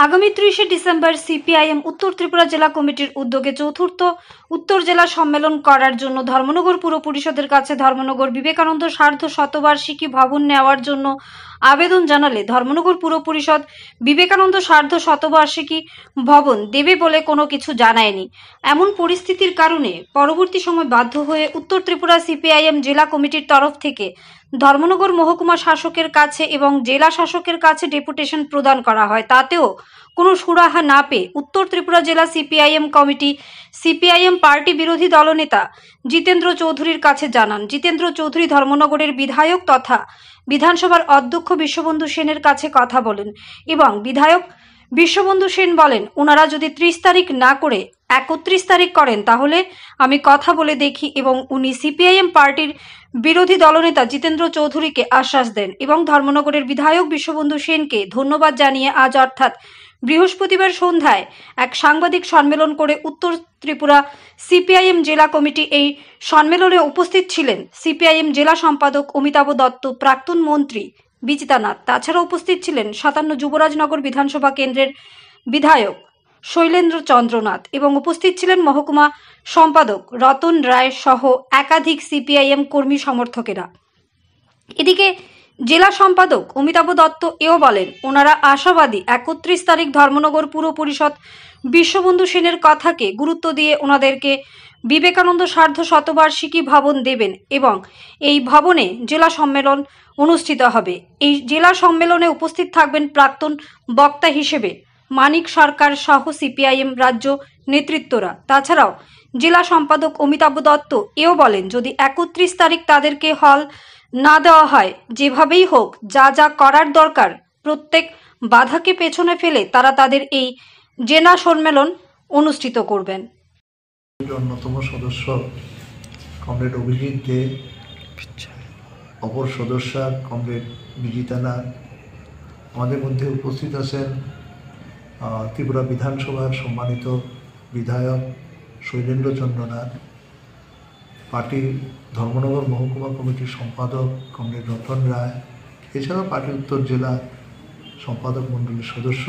আগামী 30শে December CPIM উত্তর ত্রিপুরা জেলা কমিটির উদ্যোগে চতুর্থ উত্তর জেলা সম্মেলন করার জন্য ধর্মনগর পুর পরিষদের কাছে ধর্মনগর বিবেকানন্দ সার্ধ শতবার্ষিকী ভবন নেওয়ার জন্য আবেদন জানালে ধর্মনগর পুর পরিষদ বিবেকানন্দ সার্ধ শতবার্ষিকী ভবন দেবে বলে কোনো কিছু জানায়নি। এমন পরিস্থিতির কারণে পরবর্তী সময় বাধ্য হয়ে উত্তর ত্রিপুরা সিপিআইএম জেলা কমিটির তরফ থেকে ধর্মনগর মহকুমা শাসকের কাছে এবং জেলা শাসকের কাছে ডেপুটেশন প্রদান করা হয়। তাতেও কোনো সুরাহা না পেয়ে উত্তর ত্রিপুরা জেলা সিপিআইএম কমিটি সিপিআইএম পার্টি বিরোধী দলনেতা জিতেন্দ্র চৌধুরীর কাছে জানান। জিতেন্দ্র চৌধুরী ধর্মনগরের বিধায়ক তথা বিধানসভার অধ্যক্ষ বিশ্ববন্ধু সেনের কাছে কথা বলেন এবং বিধায়ক বিশ্ববন্ধু সেন বলেন, ওনারা যদি 30 তারিখ না করে 31 তারিখ করেন তাহলে আমি কথা বলে দেখি এবং উনি সিপিআইএম পার্টির বিরোধী দলনেতা জিতেন্দ্র চৌধুরীকে আশ্বাস দেন এবং ধর্মনগরের বিধায়ক বিশ্ববন্ধু সেনকে ধন্যবাদ জানিয়ে আজ অর্থাৎ বৃহস্পতিবার সন্ধ্যায় এক সাংবাদিক সম্মেলন করে উত্তর ত্রিপুরা সিপিআইএম জেলা কমিটি। এই সম্মেলনে উপস্থিত ছিলেন সিপিআইএম জেলা সম্পাদক অমিতাভ দত্ত, প্রাক্তন মন্ত্রী বিজিতা নাথ, তাছাড়া উপস্থিত ছিলেন 57 যুবরাজনগর বিধানসভা কেন্দ্রের বিধায়ক শৈলেন্দ্র চন্দ্রনাথ এবং উপস্থিত ছিলেন মহকুমা সম্পাদক রতন রায় সহ একাধিক সিপিআইএম কর্মী সমর্থকেরা। এদিকে জেলা সম্পাদক অমিতাভ দত্ত এও বলেন, ওনারা আশাবাদী 31 তারিখ ধর্মনগর পুর পরিষদ বিশ্ববন্ধু সেনের কথাকে গুরুত্ব দিয়ে ওনাদেরকে বিবেকানন্দ সার্ধ শতবার্ষিকী ভবন দেবেন এবং এই ভবনে জেলা সম্মেলন অনুষ্ঠিত হবে। এই জেলা সম্মেলনে উপস্থিত থাকবেন প্রাক্তন বক্তা হিসেবে মানিক সরকার সহ সিপিআইএম রাজ্য নেতৃত্বরা। তাছাড়াও জেলা সম্পাদক অমিতাভ দত্ত এও বলেন, যদি 31 তারিখ তাদেরকে হল না দেওয়া হয়, যেভাবেই হোক যা যা করার দরকার প্রত্যেক বাধাকে পেছনে ফেলে তারা তাদের এই জেলা সম্মেলন অনুষ্ঠিত করবেন। অন্যতম সদস্য কমরেড অভিজিৎ দে, অপর সদস্য কমরেড বিজিতা নাথ, আমাদের মধ্যে উপস্থিত আছেন ত্রিপুরা বিধানসভার সম্মানিত বিধায়ক শৈলেন্দ্র চন্দ্রনাথ, পার্টির ধর্মনগর মহকুমা কমিটির সম্পাদক কমরেড রতন রায়, এছাড়াও পার্টির উত্তর জেলা সম্পাদক মণ্ডলীর সদস্য